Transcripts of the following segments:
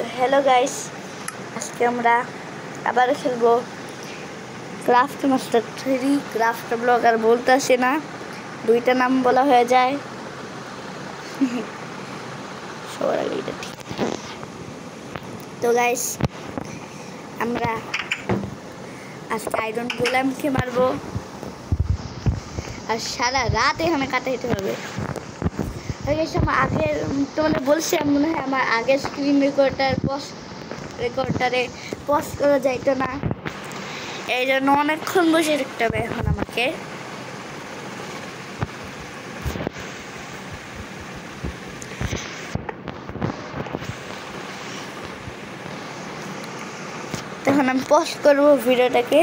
Hello guys आज के हमरा আবার খেলবো ক্রাফট মাস্টার 3 ক্রাফট ব্লগার বলতাছে না দুইটা নাম বলা হয়ে যায় সবার আগে এটা ঠিক তো গাইস আমরা আজকে আয়রন গোলামকে মারবো আর সারা রাত এখানে কাটাইতে হবে গাইস আমার আগে তোমাদের বলছি মনে হয় আমার আগে স্ক্রিন রেকর্ডারে পজ করা যাইতো না এই জন্য অনেকক্ষণ বসে থাকতে হবে এখন আমাকে তখন আমি পজ করবো ভিডিওটাকে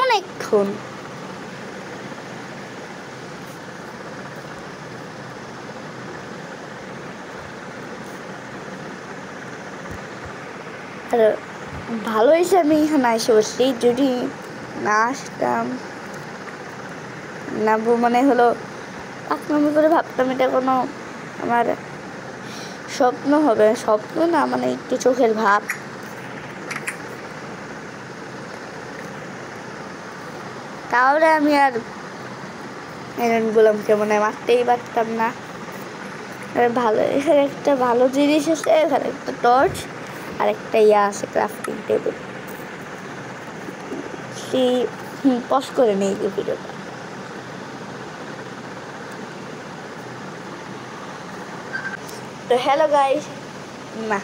অনেকক্ষণ আর ভালো হয়েছে আমি এখানে এসে বসছি যদি না আসতাম না মানে হলো পাকনামি করে ভাবতাম এটা কোনো আমার স্বপ্ন হবে স্বপ্ন না মানে একটু চোখের ভাব তাহলে আমি আর আয়রন গোলামকে মনে মারতেই পারতাম না ভালো এখানে একটা ভালো জিনিস আছে এখানে একটা টর্চ আর একটা ইয়া আছে ক্রাফটিং টেবিল পজ করে নিই ভিডিওটা তো হ্যালো গাইস না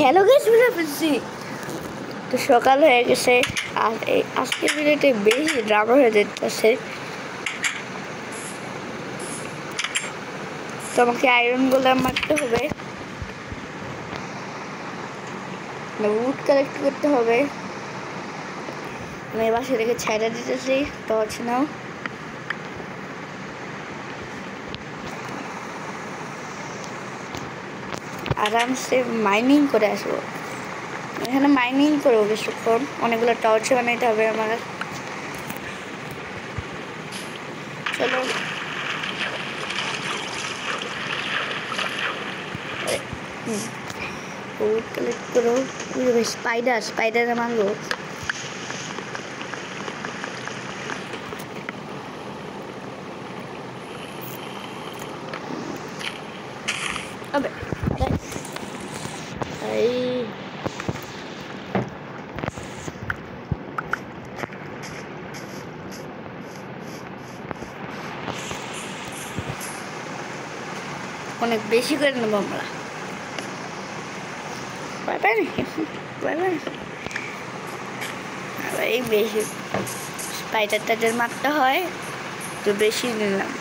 হ্যালো গাইস বলছি তো সকাল হয়ে গেছে আর এই আজকের ভিডিওতে বেশি ড্রামা হয়ে যেতেছে তো আমাকে আয়রন গোলাম মারতে হবে উড কালেক্ট করতে হবে আমি বাসা থেকে ছেড়ে দিতেছি টর্চ নাও আরামসে মাইনিং করে আসবো এখানে মাইনিং করবো কিছুক্ষণ অনেকগুলো টর্চ বানাইতে হবে আমার চলো উড কালেক্ট করো স্পাইডারে মারবো अबे অনেক বেশি করে নেব আমরা এই বেশি স্পাইডারটাদের মারতে হয় তো বেশি নিলাম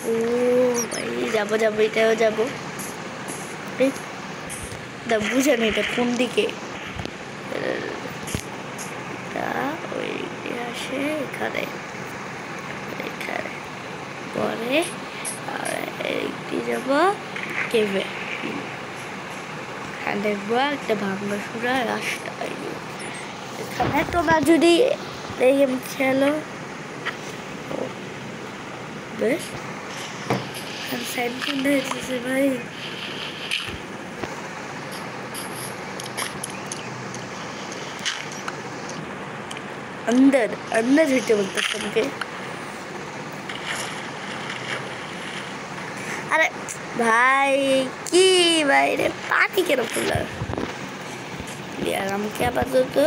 ও ভাই যাবো এটাও যাবো বুঝেন এটা কোন দিকে ওই আসে এখানে পরে একটি যাবো কেভে দেখবো একটা ভাঙা সুরা রাস্তা এখানে তোমরা যদি এই গেম খেলো বেশ সাইড বন্ধ হয়েছে ভাই अंदर हिटे बोलते सबके अरे भाई की भाई रे पानी के रखूला यार हम क्या पता तो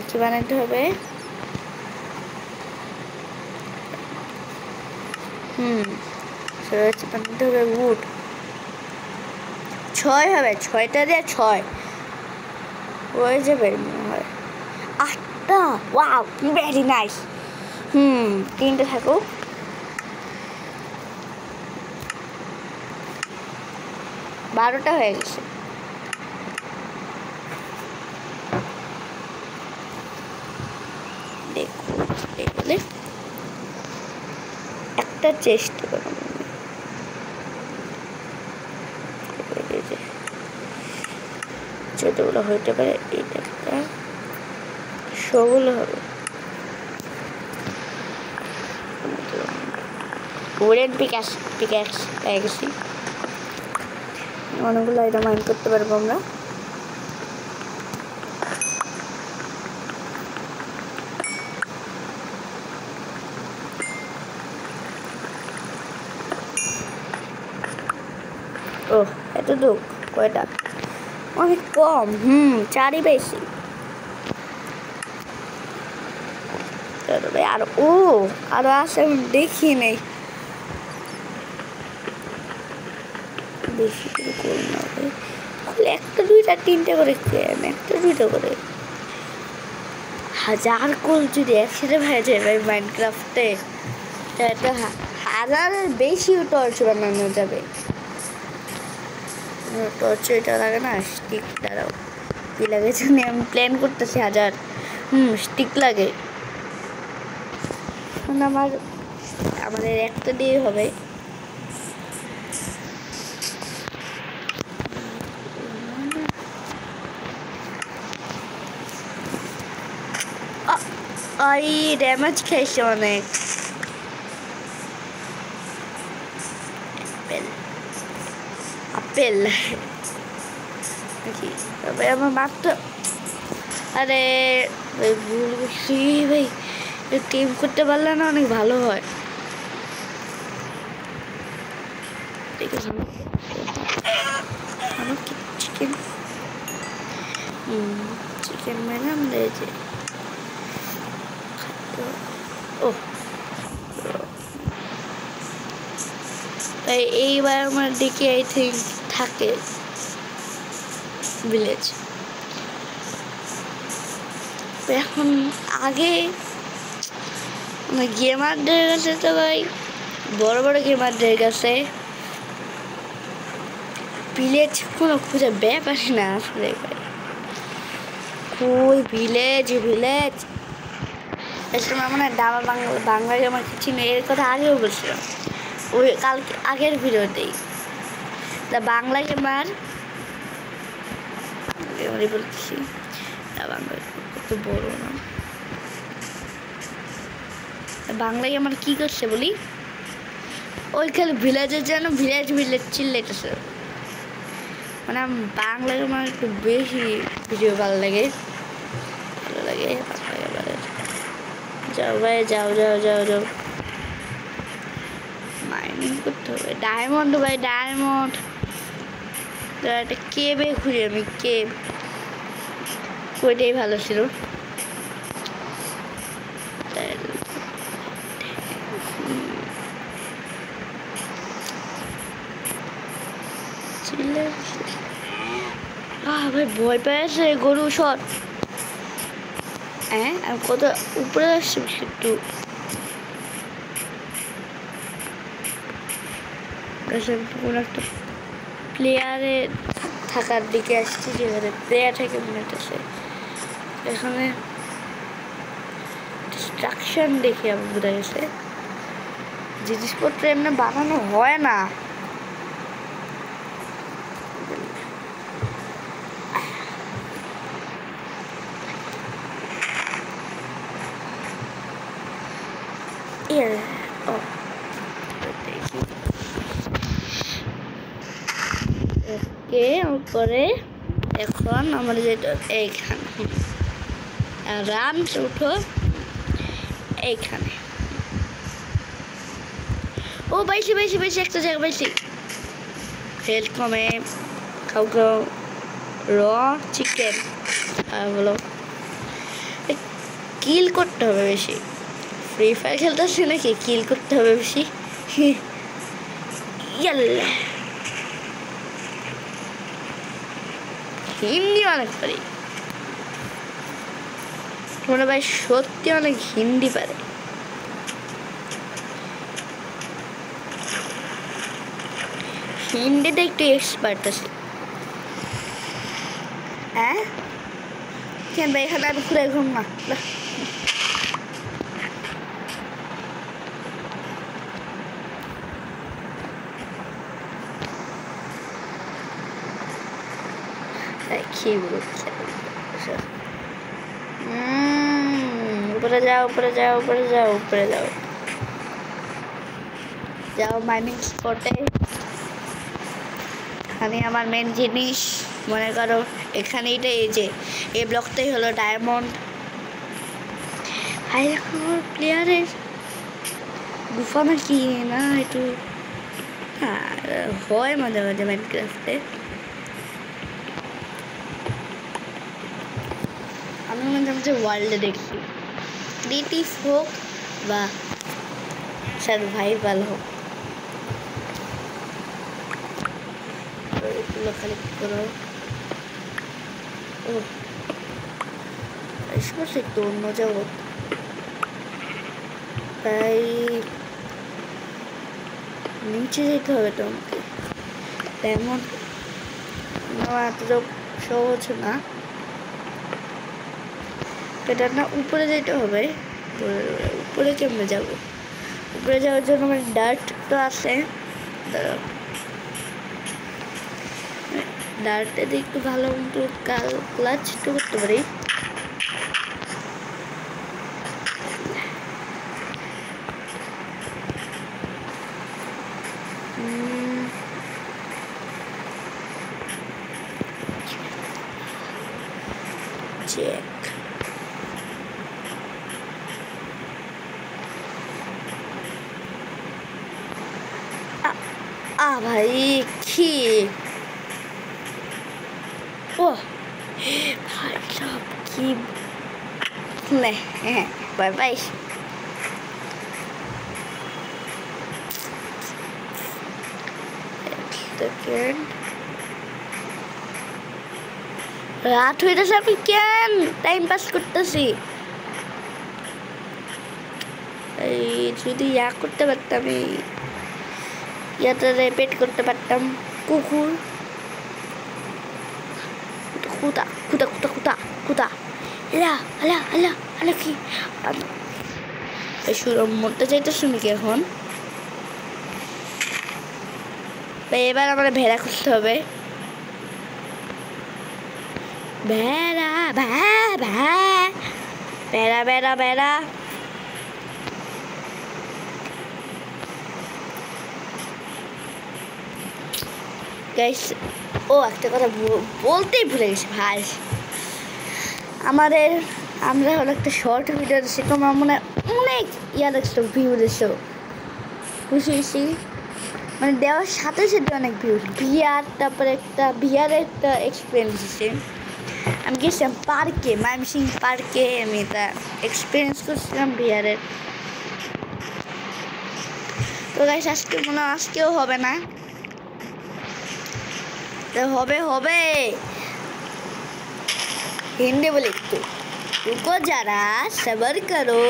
কি বানাইতে হবে সেটা বানাইতে হবে উড 6 হবে 6টা দিয়ে 6 হয়ে যাবে মনে হয় 8টা ওয়াও ভেরি নাইস 3টা থাকো বারোটা হয়ে গেছে দেখো একটা চেষ্টা করো ছোটগুলো হইতে পারে এইটা একটা শোগুলো হবে উডেন পিক্যাক্স পেয়ে গেছি। অনেকগুলো আইটেম মাইন করতে পারবো আমরা। ও এত দুঃখ কয়টা অনেক কম। 4ই বেশি। আর আরো আছে আমি দেখি নেই। বেশি করে করি না, একটা দুইটা তিনটে করে কেন, একটা দুইটা করে 1000 কোল যদি একসাথে হয়ে যায় ভাই মাইনক্রাফটে, এটা 1000-এর বেশি টর্চ বানানো যাবে। টর্চ এটা লাগে না, স্টিক দ্বারাও কি লাগে জানি, আমি প্ল্যান করতেছি 1000 স্টিক লাগে। এখন আমাদের একটা দিয়ে হবে। ড্যামেজ খেয়েছে অনেক। আপেল তবে আমার মাত্র, আরে ভাই ভুল করছি ভাই, টিম করতে পারলে না অনেক ভালো হয়। আমার কি চিকেন ম্যাডাম দিয়েছে। ও তাই এইবার আমার দিকে আই থিঙ্ক থাকে ভিলেজ। এখন আগে গেমারদের কাছে তো ভাই বড় বড় গেমারদের কাছে ভিলেজ কোনো খুঁজে ব্যাপারই না আসলে ভাই। কই ভিলেজ মানে বাংলা গেমার কিছু নেই, এর কথা আগেও বলছিলাম ওই কালকে আগের ভিডিওতেই। তা বাংলা গেমার বলছি, বাংলা কত বড় না, বাংলা গেমার কি করছে বলি, ওই খালি ভিলেজের জন্য ভিলেজ চিল্লাইতেছে। মানে বাংলা গেমার একটু বেশি ভিডিও ভালো লাগে। যাও ভাই যাও মাইনিং করতে হবে। ডায়মন্ড ভাই ডায়মন্ড, একটা কেবে ঘুরি আমি, কেব ওইটাই ভালো ছিল। ভাই ভয় পেয়েছে গরু শট। হ্যাঁ আমি কত উপরে আসছি একটু, কোনো একটা প্লেয়ারে থাকার দিকে আসছি, যেখানে প্লেয়ার থেকে মনে হচ্ছে এখানে ডিস্ট্রাকশন দেখে আমার বোঝা গেছে জিনিসপত্র এমনি বানানো হয় না। উপরে এখন আমরা যেটা এইখানে রান উঠো এইখানে। ও বাইছি একটা জায়গা বাইছি। হেলথ কমে, খাও র চিকেন আর বলো কিল করতে হবে বেশি। ফ্রি ফায়ার খেলতেছি নাকি, কিল করতে হবে বেশি। ইয়াল্লা হিন্দি অনেক পারি, তোমরা ভাই সত্যি অনেক হিন্দি পারে। হিন্দিতে একটু এক্সপার্ট আছে। হ্যাঁ কেন ভাই এখানে আমি ঘুরে ঘুম না, উপরে যাও। যাও মাইনিং স্পটে। এখানে আমার মেন জিনিস মনে করো, এখানে এটা এই যে এই ব্লকটাই হলো ডায়মন্ড। হাই দেখো প্লেয়ারের গুফা নাকি না, একটু হয় মাঝে মাঝে মাইনক্রাফটে। আমি মাঝে মাঝে ওয়ার্ল্ডে দেখি, ক্রিয়েটিভ হোক বা সার্ভাইভাল হোক, এগুলো কালেক্ট করো। ও এসে একটু অন্য জগৎ, তাই নিচে যেতে হবে তোমাকে। তেমন এতটা সহজ না, এটা না উপরে যেতে হবে। উপরে কেমনে যাবো? উপরে যাওয়ার জন্য আমার ডার্ট তো আছে, ডার্টে দিয়ে একটু ভালো মতো ক্লাচ তো করতে পারি। চেক ভাই কি ও ভাই সব কি হ্যাঁ বাই বাই। রাত হইতেছে, আমি কেন টাইম পাস করতেছি? এই যদি করতে পারতাম, ইয়াটা রিপিট করতে পারতাম। কুকুর কুতা কুতা কুতা কুতা কুতা এলা আলা আলা আলা কি সুরম মরতে চাইতেছ নাকি এখন? এবার আমার ভেড়া খুঁজতে হবে। ভেড়া ভেড়া ভেড়া ভেড়া গাইস, ও একটা কথা বলতেই ভুলে গেছি ভাই। আমরা হলো একটা শর্ট ভিডিও দিচ্ছি, তোমার মনে অনেক দেখছো, ভিউ দিচ্ছো, খুশি হয়েছি। মানে দেওয়ার সাথে সাথে অনেক ভিউ। তারপরে বিয়ারের একটা এক্সপিরিয়েন্স দিচ্ছি। আমি গেছিলাম পার্কে, ময়মনসিং পার্কে, আমি এটা এক্সপিরিয়েন্স করছিলাম বিয়ারের। তো গাইস আজকেও হবে না, হবে हिंदी बोले तो रुको जरा सबर करो।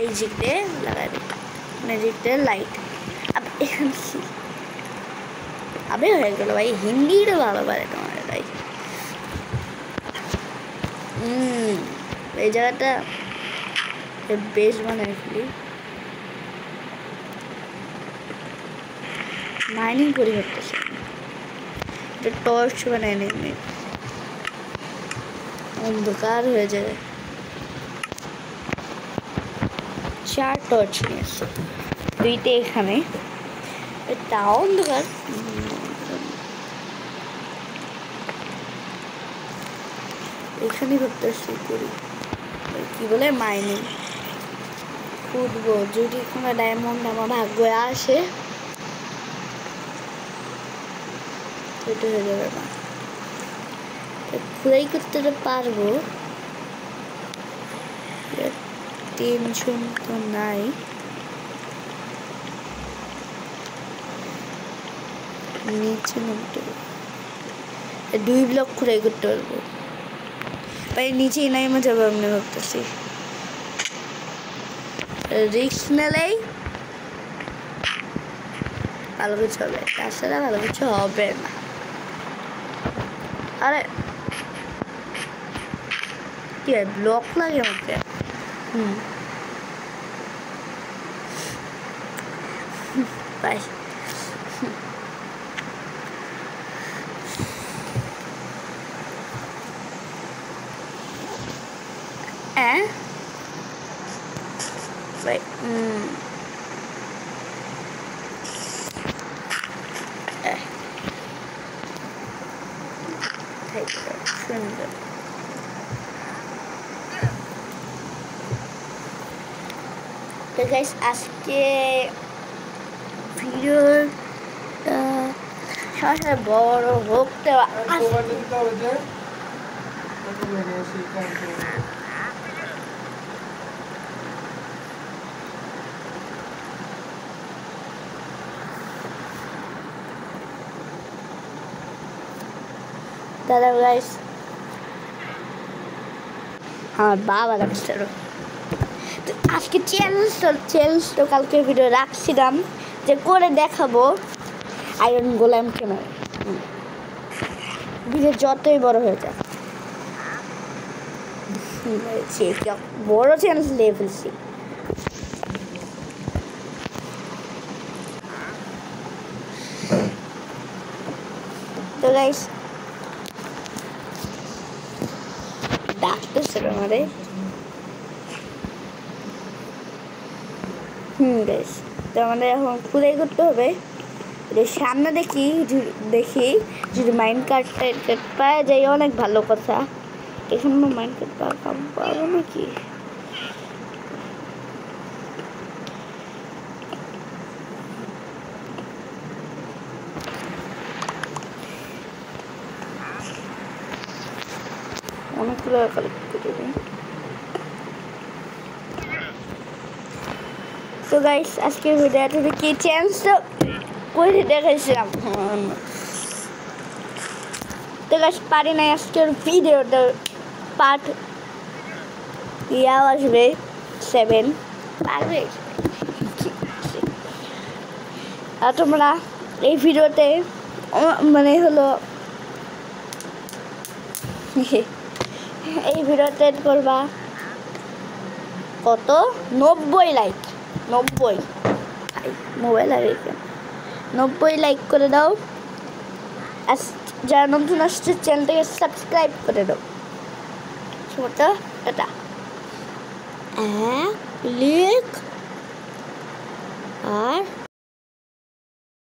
এই জিতে লাগাই দে, ম্যাজিকতে লাইট। আবে হয়ে গেল ভাই, হিন্দিটা ভালো পারে তোমার ভাই। এই জায়গাটা বেশ বানাই ফেলি, মাইনিং করি করতেছে, টর্চ বানাই নেই, অন্ধকার হয়ে যায়। 4 টর্চ নিয়ে আসছে, 2টা এখানে, তাও অন্ধকার। এখানে ভাবতেছি করি কি বলে মাইনিং খুঁজবো, যদি কোনো ডায়মন্ড আমার ভাগ্যে আসে এটা হয়ে যাবে না, খুঁড়াই করতে পারবো, টেনশন তো নাই। নিচে নামতে 2 ব্লক খুঁড়াই করতে পারবো ভাই, নিচেই নাই মজা যাবো। আমি ভাবতেছি রিস্ক নিলেই ভালো কিছু হবে, তাছাড়া ভালো কিছু হবে না। আরে কি ব্লক লাগে আমাকে? বাই। ভাই সুন্দর। তো গাইস আজকে ভিডিওটা সবাই বড় হোক তো দাদা গাইস আমার বাবা লাগছে আজকে চ্যালেঞ্জ তো কালকে ভিডিও রাখছিলাম যে করে দেখাবো আয়রন গোলাম কেনার ভিডিও যতই বড় হয়ে যায় বড় চ্যালেঞ্জ নিয়ে ফেলছি। তো গাইস ডাকতেছিল আমারে গাইস তো আমাদের এখন খুদাই করতে হবে। সামনে দেখি যদি মাইন্ড কার্ডটা পাওয়া যায় অনেক ভালো কথা। এখানে মাইন্ড কার্ড পাবো নাকি? অনেকগুলো কালেক্ট করে দিই। তো গাইস আজকের ভিডিওটা কি চ্যালেঞ্জ করে দেখাইছিলাম। তো গাইস পারি না আজকের ভিডিওটা পার্ট আসবে 7 পারবে। আর তোমরা এই ভিডিওতে মানে হলো এই ভিডিওতে করবা কত 90 লাইক 90 মোবাইল আর 90 লাইক করে দাও। আর যারা নতুন আসছে চ্যানেলটাকে সাবস্ক্রাইব করে দাও। ছোট টাটা ক্লিক আর